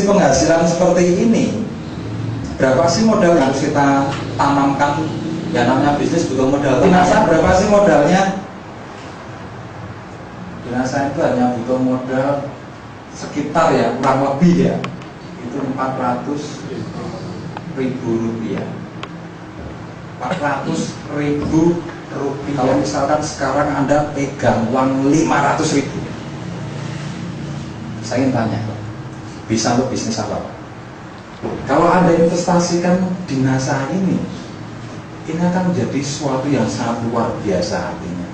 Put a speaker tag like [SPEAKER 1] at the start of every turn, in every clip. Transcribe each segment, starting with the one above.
[SPEAKER 1] penghasilan seperti ini, berapa sih modal yang harus kita tanamkan? Ya namanya bisnis butuh modal. Dinasa berapa sih modalnya? Dinasa itu hanya butuh modal sekitar ya kurang lebih ya itu 400.000 rupiah. 400.000 rupiah. Kalau misalkan sekarang Anda pegang uang 500.000, saya ingin tanya, bisa untuk bisnis apa Pak? Kalau Anda investasikan di NASA ini akan menjadi sesuatu yang sangat luar biasa artinya.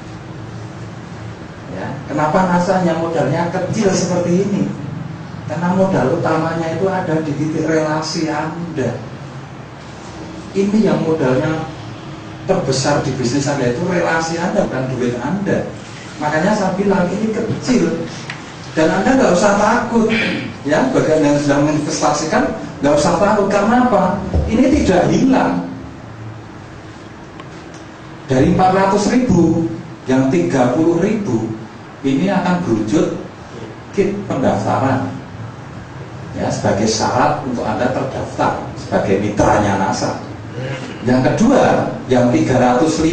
[SPEAKER 1] Ya, kenapa NASA hanya modalnya kecil seperti ini? Karena modal utamanya itu ada di titik relasi Anda. Ini yang modalnya terbesar di bisnis Anda itu relasi Anda, bukan duit Anda. Makanya saya bilang ini kecil dan Anda nggak usah takut. Ya, bagian yang sedang menginvestasikan nggak usah takut. Karena apa? Ini tidak hilang. Dari 400.000 yang 30.000 ini akan berwujud kit pendaftaran ya, sebagai syarat untuk Anda terdaftar sebagai mitranya NASA. Yang kedua, yang 350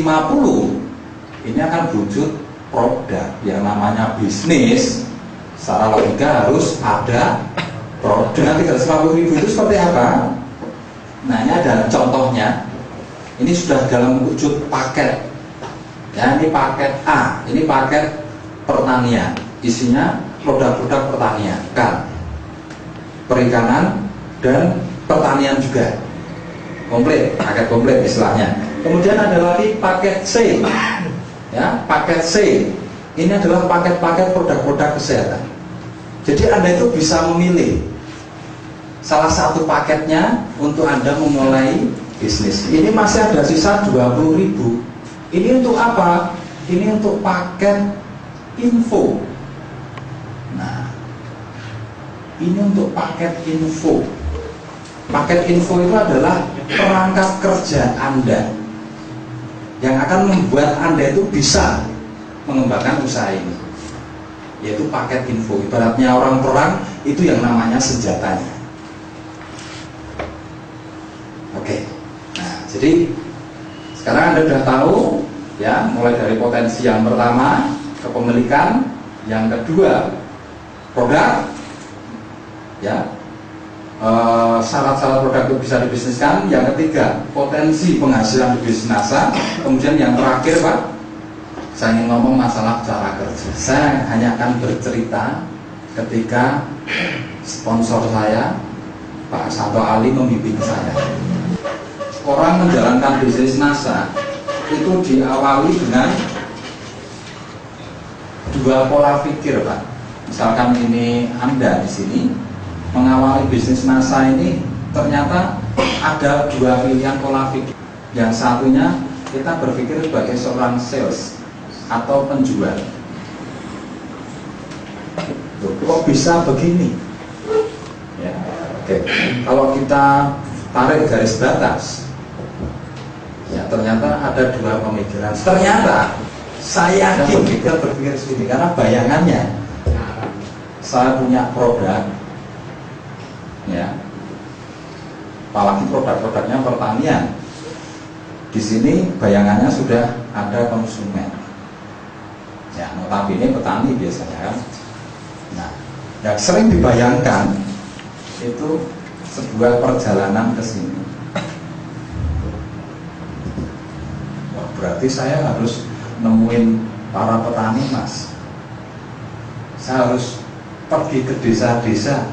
[SPEAKER 1] ini akan berwujud produk yang namanya bisnis. Secara logika harus ada produk. 350.000 itu seperti apa? Nah, ini ada contohnya. Ini sudah dalam wujud paket. Ya, ini paket A, ini paket pertanian. Isinya produk-produk pertanian, kan, perikanan dan pertanian juga. Komplit, paket komplit istilahnya. Kemudian ada lagi paket C. Ya, paket C. Ini adalah paket-paket produk-produk kesehatan. Jadi Anda itu bisa memilih salah satu paketnya untuk Anda memulai bisnis. Ini masih ada sisa 20.000. Ini untuk apa? Ini untuk paket info. Nah, ini untuk paket info. Paket info itu adalah perangkat kerja Anda yang akan membuat Anda itu bisa mengembangkan usaha ini, yaitu paket info. Ibaratnya orang perang itu yang namanya senjatanya. Oke. Jadi sekarang Anda sudah tahu ya, mulai dari potensi yang pertama kepemilikan, yang kedua produk, ya, syarat-syarat produk itu bisa dibisniskan, yang ketiga potensi penghasilan di bisnis NASA, kemudian yang terakhir Pak, saya ingin ngomong masalah cara kerja. Saya hanya akan bercerita ketika sponsor saya Pak Santo Ali membimbing saya. Orang menjalankan bisnis NASA itu diawali dengan dua pola pikir, Pak. Misalkan ini Anda di sini mengawali bisnis NASA ini, ternyata ada dua pilihan pola pikir. Yang satunya kita berpikir sebagai seorang sales atau penjual. Kok bisa begini? Ya, oke. Kalau kita tarik garis batas, ya ternyata ada dua pemikiran. Ternyata saya yakin kita berpikir seperti ini karena bayangannya saya punya produk, ya, apalagi produk-produknya pertanian. Di sini bayangannya sudah ada konsumen. Ya, notabene petani biasanya kan. Nah, yang sering dibayangkan itu sebuah perjalanan ke sini. Berarti saya harus nemuin para petani, Mas. Saya harus pergi ke desa-desa.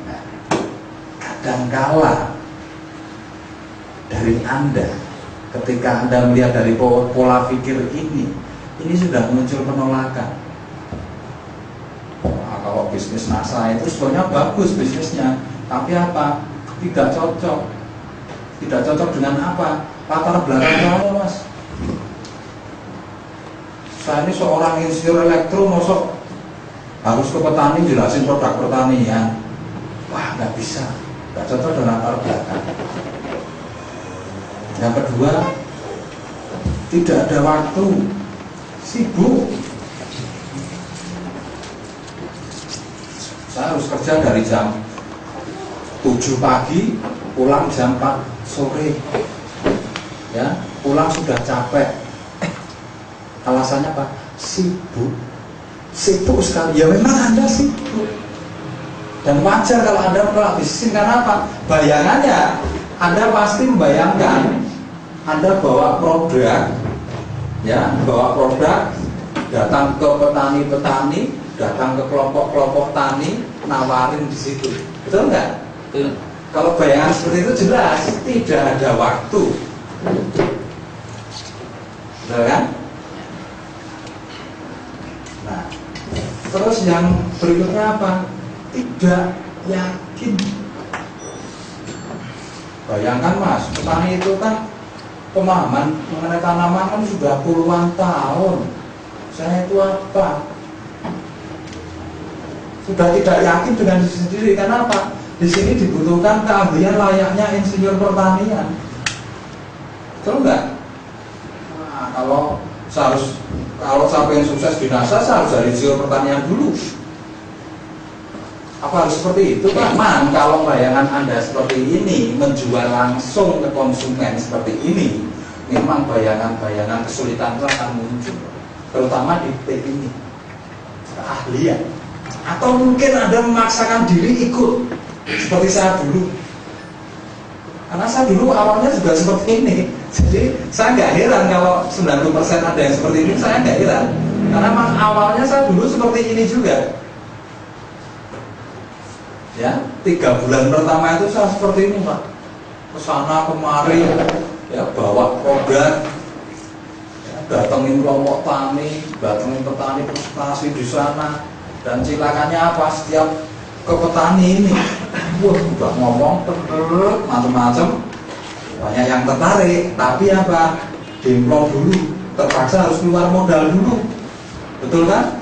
[SPEAKER 1] Nah, kadangkala dari Anda, ketika Anda melihat dari pola pikir ini sudah muncul penolakan. Wah, kalau bisnis NASA itu sebenarnya bagus bisnisnya, tapi apa? Tidak cocok. Tidak cocok dengan apa? Latar belakang saya, Mas. Saya ini seorang insinyur elektro, masuk harus ke petani jelasin produk pertanian. Wah, nggak bisa, nggak cocok dengan latar belakang. Yang kedua, tidak ada waktu, sibuk. Saya harus kerja dari jam 7 pagi, pulang jam 4 sore. Ya, pulang sudah capek. Alasannya apa? Sibuk. Sibuk sekali. Ya memang Anda sibuk. Dan wajar kalau Anda menolak bisnis, karena apa? Bayangannya, Anda pasti membayangkan Anda bawa produk, ya, bawa produk, datang ke petani-petani, datang ke kelompok-kelompok tani, nawarin di situ. Betul nggak?
[SPEAKER 2] Betul.
[SPEAKER 1] Kalau bayangan seperti itu jelas tidak ada waktu. Betul kan? Nah, terus yang berikutnya apa? Tidak yakin. Bayangkan Mas, petani itu kan pemahaman mengenai tanaman kan sudah puluhan tahun. Saya itu apa? Sudah tidak yakin dengan diri sendiri. Karena apa? Di sini dibutuhkan keahlian layaknya insinyur pertanian. Betul nggak? Nah, kalau saya pengen sukses di NASA, saya harus dari insinyur pertanian dulu. Apa harus seperti itu Pak? Man, kalau bayangan Anda seperti ini, menjual langsung ke konsumen seperti ini, memang bayangan-bayangan kesulitan itu akan muncul. Terutama di P ini, keahlian. Atau mungkin Anda memaksakan diri ikut, seperti saya dulu. Karena saya dulu awalnya juga seperti ini. Jadi saya nggak heran kalau 90% ada yang seperti ini, saya nggak heran. Karena memang awalnya saya dulu seperti ini juga. Ya, 3 bulan pertama itu saya seperti ini Pak, kesana kemari, ya bawa produk, ya, datengin kelompok tani, datengin petani presentasi di sana, dan cilakannya apa? Setiap ke petani ini, wah udah ngomong macam-macam, banyak yang tertarik, tapi apa? Demplon dulu, terpaksa harus keluar modal dulu, betul kan?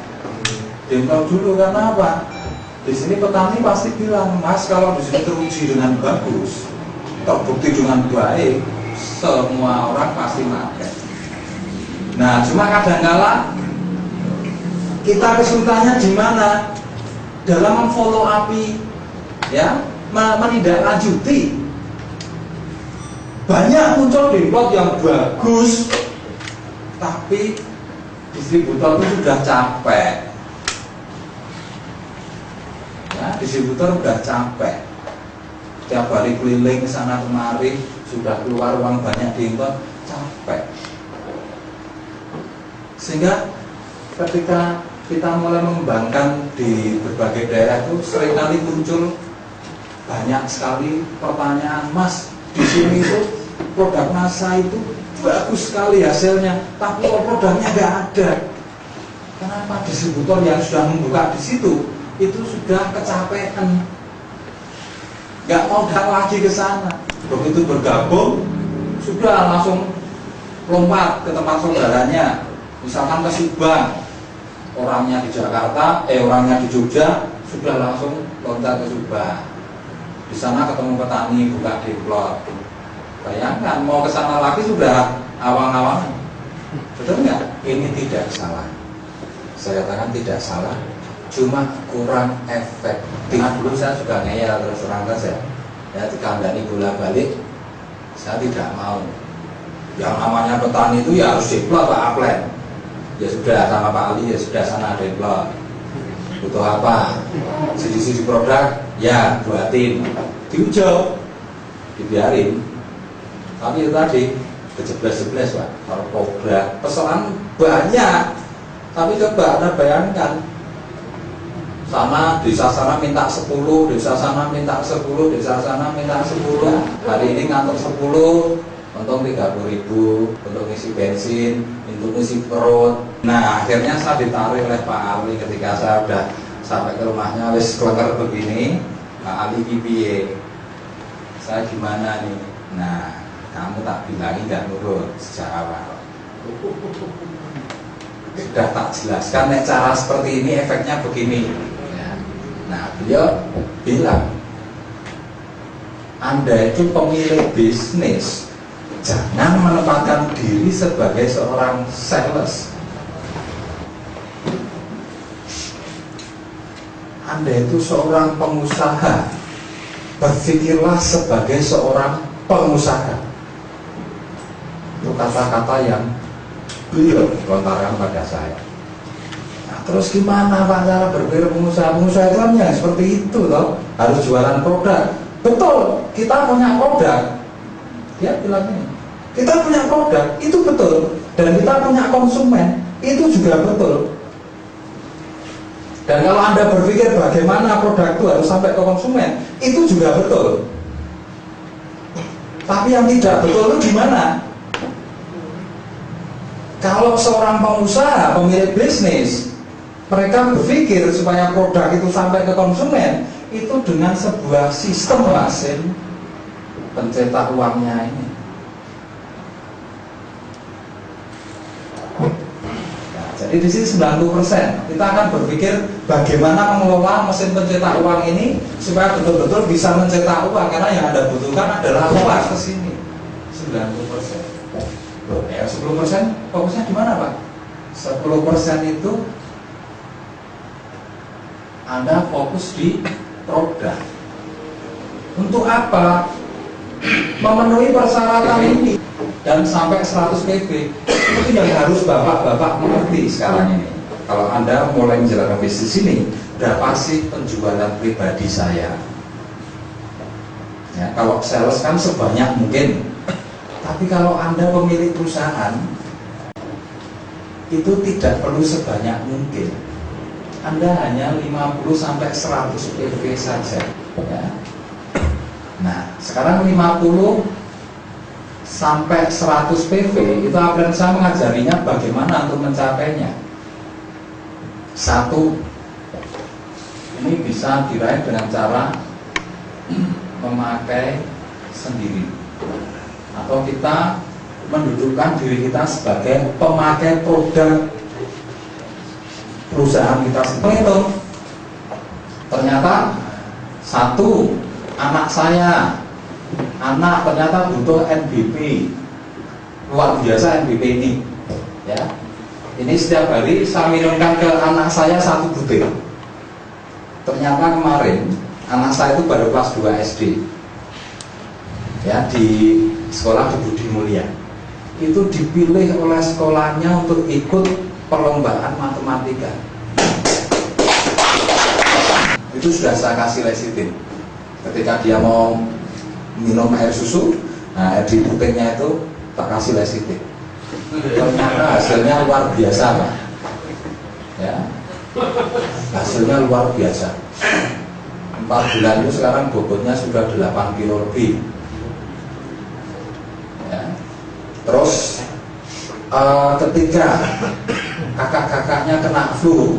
[SPEAKER 1] Demplon dulu karena apa? Di sini petani pasti bilang, Mas kalau di sini teruji dengan bagus, terbukti dengan baik, semua orang pasti pakai. Nah, cuma kadang-kala kita kesulitannya di mana? Dalam memfollow up, ya, menindaklanjuti. Banyak muncul demplot yang bagus, tapi distributor itu sudah capek. Ya, distributor sudah capek, setiap hari keliling sana kemari, sudah keluar uang banyak di impor, capek. Sehingga ketika kita mulai mengembangkan di berbagai daerah itu seringkali muncul banyak sekali pertanyaan, Mas, di sini itu produk NASA itu bagus sekali hasilnya, tapi kalau produknya nggak ada. Kenapa? Distributor yang sudah membuka di situ itu sudah kecapean, nggak mau datang lagi ke sana. Begitu bergabung, sudah langsung lompat ke tempat saudaranya, misalkan ke Subang, orangnya di Jakarta, orangnya di Jogja, sudah langsung loncat ke Subang. Di sana ketemu petani, buka demplot. Bayangkan mau ke sana lagi sudah awang-awang. Betul nggak? Ini tidak salah. Saya katakan tidak salah, cuma kurang efektif. Nah, dulu saya juga ngeyel terus terang saja, ya dikandani bola balik, saya tidak mau. Yang namanya petani itu ya harus demplot Pak Aplen. Ya sudah sama Pak Ali, ya sudah sana demplot. Butuh apa? Sisi-sisi produk, ya buatin. Diujo, dibiarin. Tapi itu tadi ke-11 Pak, kalau produk pesanan banyak. Tapi coba Anda bayangkan, sana desa sana minta 10, desa sana minta 10, desa sana minta 10. Hari ini ngantor 10, untung 30.000 untuk ngisi bensin, untuk ngisi perut. Nah, akhirnya saya ditarik oleh Pak Ali ketika saya udah sampai ke rumahnya, wis klenger begini. Pak Ali piye? Saya gimana nih? Nah, kamu tak bilangin nggak nurut sejak awal. Sudah tak jelaskan, nek cara seperti ini efeknya begini. Nah, beliau bilang, Anda itu pemilik bisnis, jangan menempatkan diri sebagai seorang sales. Anda itu seorang pengusaha, berpikirlah sebagai seorang pengusaha. Itu kata-kata yang beliau lontarkan pada saya. Nah, terus gimana Pak cara berpikir pengusaha? Pengusaha itu kan ya seperti itu toh, harus jualan produk. Betul, kita punya produk. Dia bilang ini, kita punya produk, itu betul. Dan kita punya konsumen, itu juga betul. Dan kalau Anda berpikir bagaimana produk itu harus sampai ke konsumen, itu juga betul. Tapi yang tidak betul itu gimana? Kalau seorang pengusaha, pemilik bisnis, mereka berpikir supaya produk itu sampai ke konsumen, itu dengan sebuah sistem mesin pencetak uangnya ini. Nah, jadi di sini 90% kita akan berpikir bagaimana mengelola mesin pencetak uang ini supaya betul-betul bisa mencetak uang, karena yang Anda butuhkan adalah uang ke sini. 90%. Loh, ya 10% fokusnya di mana Pak? 10% itu Anda fokus di produk. Untuk apa? Memenuhi persyaratan ini dan sampai 100 PB. Itu yang harus bapak-bapak mengerti sekarang ini. Kalau Anda mulai menjalankan bisnis ini, berapa sih penjualan pribadi saya? Ya, kalau sales kan sebanyak mungkin. Tapi kalau Anda pemilik perusahaan, itu tidak perlu sebanyak mungkin. Anda hanya 50-100 PV saja ya. Nah, sekarang 50-100 PV itu akan saya mengajarinya bagaimana untuk mencapainya. Satu, ini bisa diraih dengan cara memakai sendiri, atau kita mendudukkan diri kita sebagai pemakai produk perusahaan kita sendiri. Itu ternyata satu, anak saya ternyata butuh NBP, luar biasa NBP ini ya. Ini setiap hari saya minumkan ke anak saya 1 butir. Ternyata kemarin anak saya itu baru kelas 2 SD ya, di sekolah di Budi Mulia. Itu dipilih oleh sekolahnya untuk ikut perlombaan matematika. Itu sudah saya kasih lesitin. Ketika dia mau minum air susu, nah di putingnya itu tak kasih lesitin. Ternyata hasilnya luar biasa Pak ya, hasilnya luar biasa. 4 bulan itu sekarang bobotnya sudah 8 kilo lebih ya. Terus ketika kakak-kakaknya kena flu,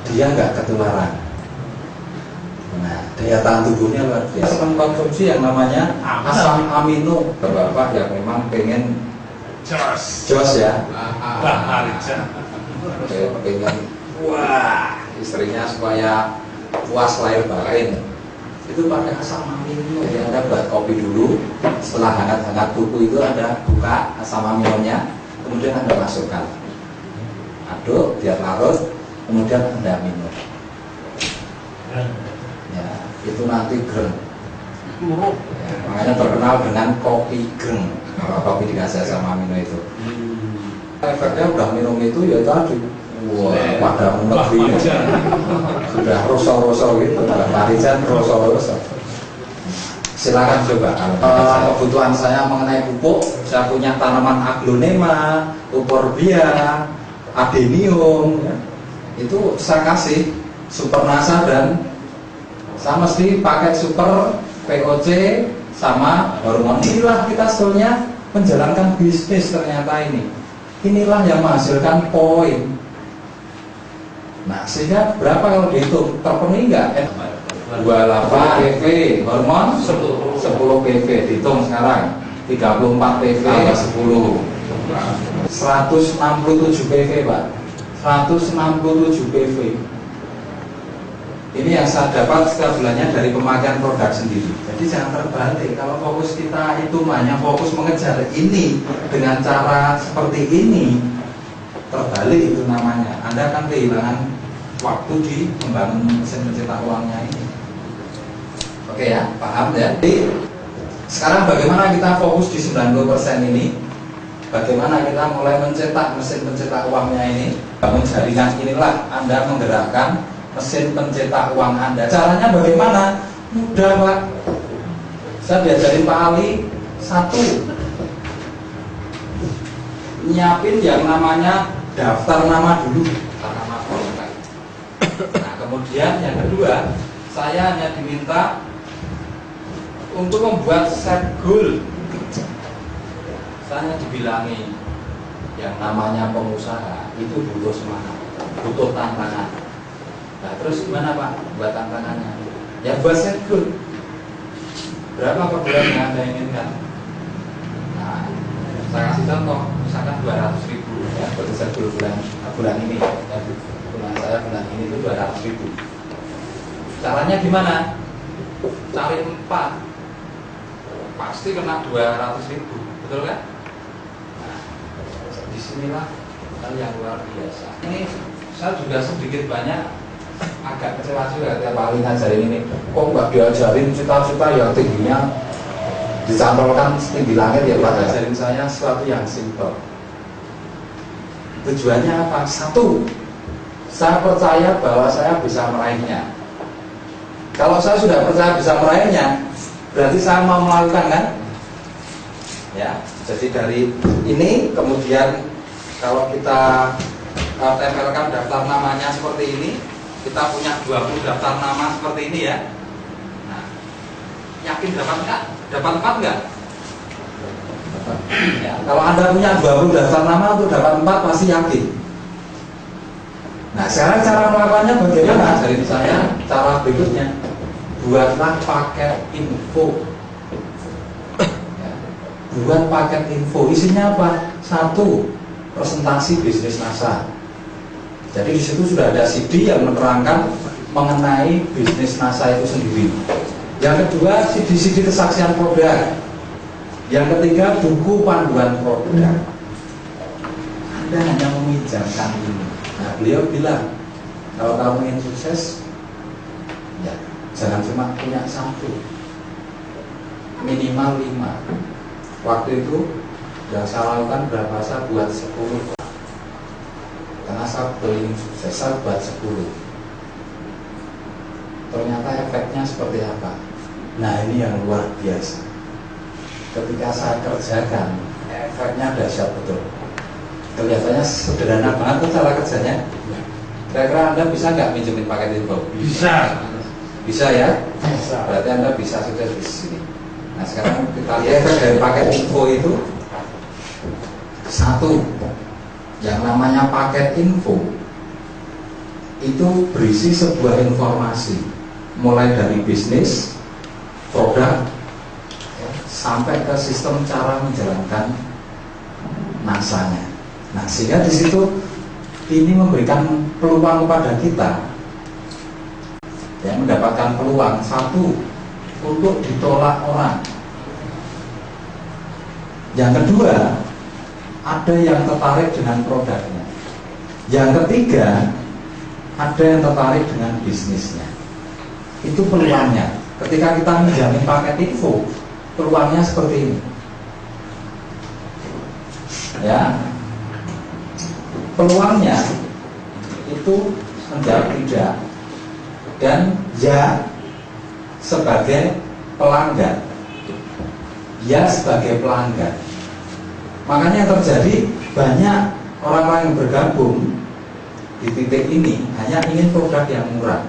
[SPEAKER 1] dia nggak ketularan. Nah, daya tahan tubuhnya luar biasa. Mengkonsumsi yang namanya asam amino. Bapak yang memang pengen jos ya, pengen wah istrinya supaya puas lahir batin, itu pakai asam amino. Jadi Anda buat kopi dulu, setelah hangat-hangat tubuh itu Anda buka asam aminonya, kemudian Anda masukkan, aduk biar larut, kemudian Anda minum ya, itu nanti greng ya, makanya terkenal dengan kopi greng kalau kopi dikasih asam amino itu. Efeknya udah minum itu ya tadi, wah pada menegri sudah rosol-rosol gitu, Parijan rosol-rosol. Silakan coba. Kebutuhan saya mengenai pupuk, saya punya tanaman aglonema, euphorbia, adenium ya. Itu saya kasih super nasa, dan saya mesti pakai super POC sama hormon. Inilah kita sebetulnya menjalankan bisnis ternyata ini. Inilah yang menghasilkan poin. Nah, sehingga berapa kalau dihitung? Terpenuhi nggak? 28 PV hormon 10 PV, dihitung sekarang 34 PV 10 167 PV Pak, 167 PV. Ini yang saya dapat setiap bulannya dari pemakaian produk sendiri. Jadi jangan terbalik. Kalau fokus kita itu hanya fokus mengejar ini dengan cara seperti ini, terbalik itu namanya. Anda akan kehilangan waktu di membangun mesin pencetak uangnya ini. Oke ya, paham ya? Jadi sekarang bagaimana kita fokus di 90% ini? Bagaimana kita mulai mencetak mesin pencetak uangnya ini? Bangun jaringan inilah Anda menggerakkan mesin pencetak uang Anda. Caranya bagaimana? Mudah Pak. Saya diajarin Pak Ali satu, nyiapin yang namanya daftar nama dulu, daftar nama prospek. Nah kemudian yang kedua, saya hanya diminta untuk membuat set goal. Saya dibilangi yang namanya pengusaha itu butuh semangat, butuh tantangan. Nah terus gimana Pak buat tantangannya? Ya buat set goal. Berapa per bulan yang Anda inginkan? Nah saya kasih contoh, misalkan 200.000 ya, buat set goal bulan ini ya, bulan ini itu 200.000. Caranya gimana? Cari 4, pasti kena 200.000, betul kan? Disinilah hal yang luar biasa. Ini saya juga sedikit banyak agak kecewa juga tiap kali ngajarin ini. Kok nggak diajarin cita-cita yang tingginya dicantolkan setinggi langit ya Pak? Ajarin saya sesuatu yang simpel. Tujuannya apa? Satu, saya percaya bahwa saya bisa meraihnya. Kalau saya sudah percaya bisa meraihnya, berarti saya mau melakukan kan? Ya, jadi dari ini kemudian kalau kita tempelkan daftar namanya seperti ini, kita punya 20 daftar nama seperti ini ya. Nah, yakin dapat enggak? Dapat 4 enggak? Ya, kalau Anda punya 20 daftar nama untuk dapat 4 pasti yakin. Nah, sekarang cara melakukannya bagaimana? Dari saya cara berikutnya, buatlah paket info. Buat paket info, isinya apa? Satu, presentasi bisnis NASA. Jadi di situ sudah ada CD yang menerangkan mengenai bisnis NASA itu sendiri. Yang kedua, CD kesaksian produk. Yang ketiga, buku panduan produk. Anda hanya meminjamkan ini. Nah, beliau bilang, kalau kamu ingin sukses, ya jangan cuma punya satu, minimal 5. Waktu itu yang saya lakukan berapa? Saya buat 10. Karena saya ingin sukses, saya buat 10. Ternyata efeknya seperti apa? Nah ini yang luar biasa. Ketika saya kerjakan, efeknya dahsyat betul. Kelihatannya sederhana banget tuh cara kerjanya. Kira-kira Anda bisa nggak minjemin paket info?
[SPEAKER 2] Bisa.
[SPEAKER 1] Bisa ya?
[SPEAKER 2] Bisa.
[SPEAKER 1] Berarti Anda bisa sukses di sini. Nah sekarang kita lihat efek dari paket info itu. Satu, yang namanya paket info itu berisi sebuah informasi mulai dari bisnis, produk, ya, sampai ke sistem cara menjalankan NASA-nya. Nah sehingga di situ ini memberikan peluang kepada kita ya, mendapatkan peluang satu untuk ditolak orang. Yang kedua, ada yang tertarik dengan produknya. Yang ketiga, ada yang tertarik dengan bisnisnya. Itu peluangnya. Ketika kita menjamin paket info, peluangnya seperti ini. Ya, peluangnya itu menjawab tidak dan ya sebagai pelanggan, ya sebagai pelanggan. Makanya yang terjadi banyak orang-orang yang bergabung di titik ini hanya ingin produk yang murah.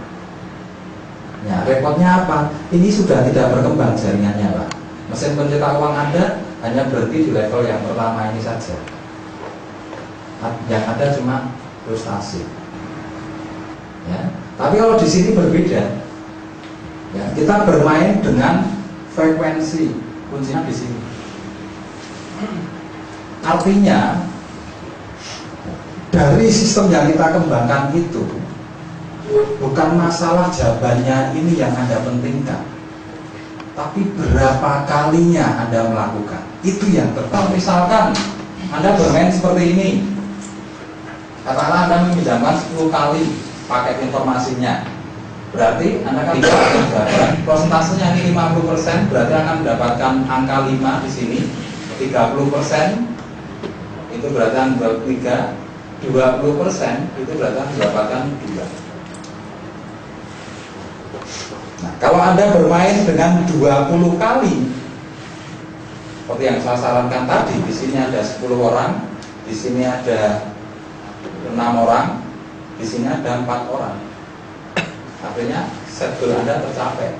[SPEAKER 1] Ya, repotnya apa? Ini sudah tidak berkembang jaringannya, Pak. Mesin pencetak uang Anda hanya berhenti di level yang pertama ini saja. Yang ada cuma frustasi. Ya, tapi kalau di sini berbeda. Ya, kita bermain dengan frekuensi, kuncinya di sini. Artinya dari sistem yang kita kembangkan itu bukan masalah jawabannya ini yang Anda pentingkan, tapi berapa kalinya Anda melakukan. Itu yang tepat. Misalkan Anda bermain seperti ini, katakanlah Anda meminjamkan 10 kali paket informasinya. Berarti Anda kan bisa mendapatkan prosentasenya ini 50%, berarti akan mendapatkan angka 5 di sini. 30% itu berarti akan 3, 20% itu berarti akan mendapatkan 2. Nah, kalau Anda bermain dengan 20 kali, seperti yang saya sarankan tadi, di sini ada 10 orang, di sini ada 6 orang, di sini ada 4 orang. Artinya set goal Anda tercapai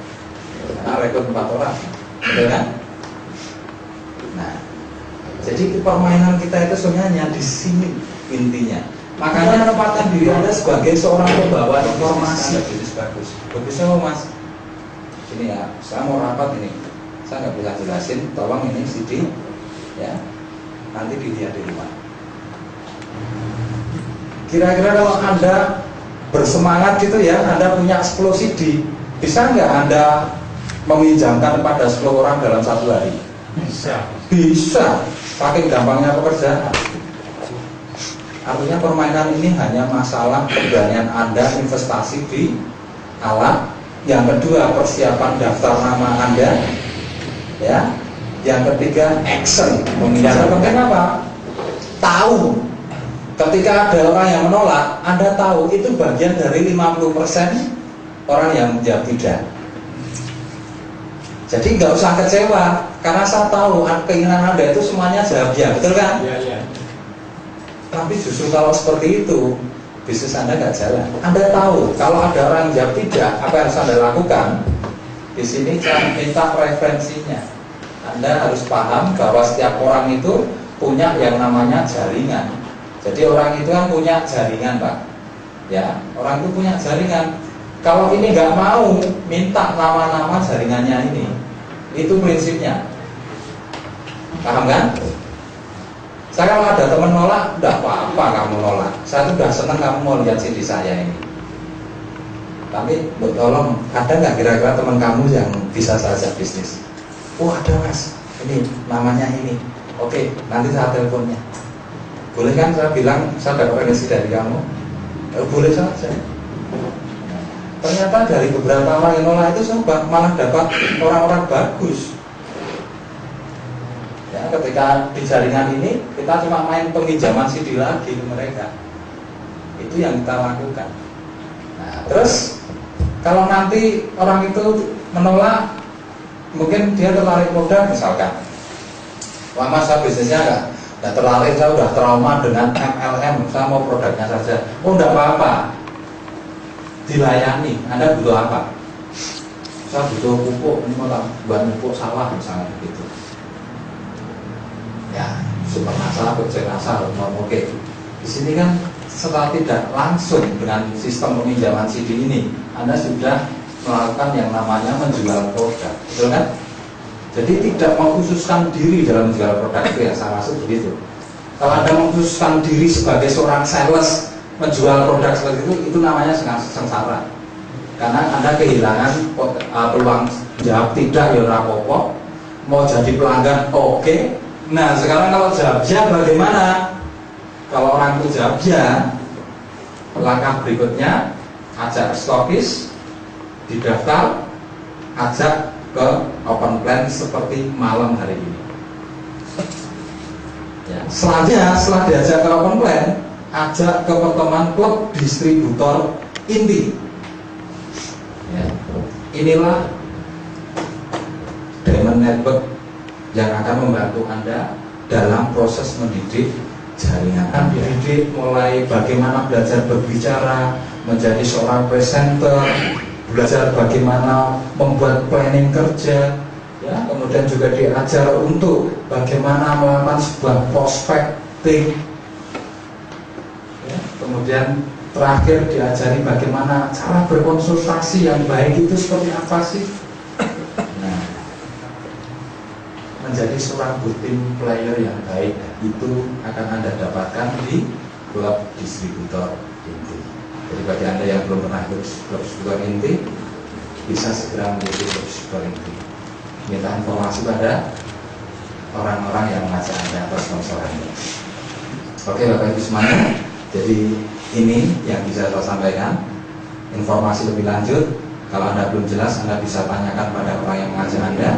[SPEAKER 1] karena rekor 4 orang, betul kan? Nah, jadi permainan kita itu sebenarnya di sini intinya. Makanya menempatkan diri Anda sebagai seorang pembawa informasi. Bagus. Bagusnya Mas. Ini ya, saya mau rapat ini. Saya nggak bisa jelasin. Tolong ini CD, ya. Nanti dilihat di rumah. Kira-kira kalau Anda bersemangat gitu ya, Anda punya 10 CD, bisa nggak Anda meminjamkan pada 10 orang dalam 1 hari? Bisa, pakai gampangnya pekerjaan. Artinya permainan ini hanya masalah keberanian Anda investasi di alat. Yang kedua, persiapan daftar nama Anda, ya. Yang ketiga, action. Yang penting apa? Tahu. Ketika ada orang yang menolak, Anda tahu itu bagian dari 50% orang yang menjawab tidak. Jadi nggak usah kecewa, karena saya tahu keinginan Anda itu semuanya jawab ya, betul kan? Iya, iya. Tapi justru kalau seperti itu, bisnis Anda nggak jalan. Anda tahu, kalau ada orang yang jawab tidak, apa yang harus Anda lakukan? Di sini saya minta referensinya. Anda harus paham bahwa setiap orang itu punya yang namanya jaringan. Jadi orang itu kan punya jaringan, Pak. Ya, orang itu punya jaringan. Kalau ini nggak mau, minta nama-nama jaringannya ini. Itu prinsipnya. Paham kan? Saya kalau ada teman nolak, udah apa-apa kamu nolak. Saya tuh udah senang kamu mau lihat CD saya ini. Tapi tolong, ada nggak kira-kira teman kamu yang bisa saya ajak bisnis? Oh ada Mas, ini namanya ini. Oke, nanti saya teleponnya. Boleh kan saya bilang saya dapat referensi dari kamu? Boleh saja. Ternyata dari beberapa orang yang nolak itu saya malah dapat orang-orang bagus. Ya, ketika di jaringan ini kita cuma main peminjaman CD lagi ke mereka. Itu yang kita lakukan. Nah, terus kalau nanti orang itu menolak, mungkin dia tertarik modal misalkan. Wah Mas, saya bisnisnya nggak tertarik, saya udah trauma dengan MLM, saya mau produknya saja. Oh enggak apa-apa, dilayani. Anda butuh apa? Saya butuh pupuk, ini mau buat pupuk sawah misalnya begitu. Ya, super masalah, kecil asal, oke. Di sini kan setelah tidak langsung dengan sistem peminjaman CD ini, Anda sudah melakukan yang namanya menjual produk, betul kan? Jadi tidak mengkhususkan diri dalam menjual produk, itu yang saya maksud begitu. Kalau Anda mengkhususkan diri sebagai seorang sales menjual produk seperti itu namanya sengsara. Karena Anda kehilangan peluang jawab tidak ya rapopo, mau jadi pelanggan oke. Nah sekarang kalau jawab ya bagaimana? Kalau orang itu jawab ya, langkah berikutnya ajak stokis, didaftar, ajak ke open plan seperti malam hari ini. Ya. Selanjutnya setelah diajak ke open plan, ajak ke pertemuan klub distributor inti. Ya. Inilah Diamond Network yang akan membantu Anda dalam proses mendidik jaringan. Mendidik mulai bagaimana belajar berbicara, menjadi seorang presenter, belajar bagaimana membuat planning kerja, ya, kemudian juga diajar untuk bagaimana melakukan sebuah prospecting, ya, kemudian terakhir diajari bagaimana cara berkonsultasi yang baik itu seperti apa sih. Nah, menjadi seorang good team player yang baik itu akan Anda dapatkan di klub distributor inti. Jadi bagi Anda yang belum pernah ikut klub distributor inti, bisa segera menjadi klub distributor inti. Minta informasi pada orang-orang yang mengajak Anda atau sponsor Anda. Oke Bapak Ibu semuanya, jadi ini yang bisa saya sampaikan. informasi lebih lanjut. Kalau Anda belum jelas, Anda bisa tanyakan pada orang yang mengajar Anda.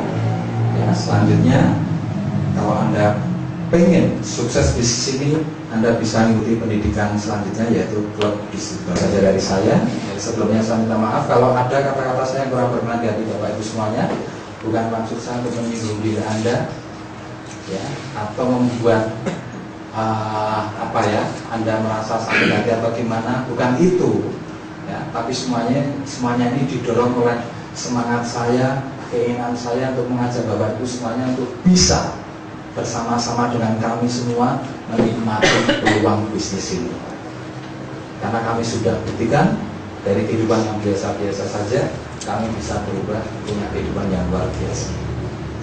[SPEAKER 1] Ya, selanjutnya, kalau Anda pengen sukses di sini, Anda bisa mengikuti pendidikan selanjutnya, yaitu klub bisnis. Itu saja dari saya. Sebelumnya saya minta maaf kalau ada kata-kata saya yang kurang berkenan di hati Bapak Ibu semuanya. Bukan maksud saya untuk menyinggung diri Anda, ya, atau membuat Anda merasa sakit hati atau gimana. Bukan itu, ya. Tapi semuanya ini didorong oleh semangat saya, keinginan saya untuk mengajak Bapak Ibu semuanya untuk bisa bersama-sama dengan kami semua menikmati peluang bisnis ini. Karena kami sudah buktikan dari kehidupan yang biasa-biasa saja, kami bisa berubah punya kehidupan yang luar biasa.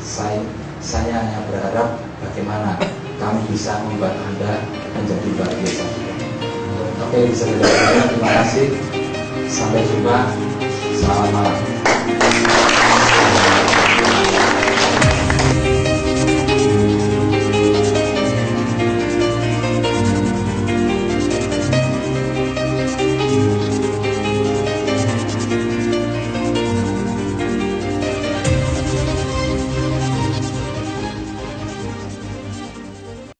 [SPEAKER 1] Saya hanya berharap bagaimana kami bisa membuat Anda menjadi luar biasa. Oke, bisa terima kasih. Sampai jumpa. Selamat malam.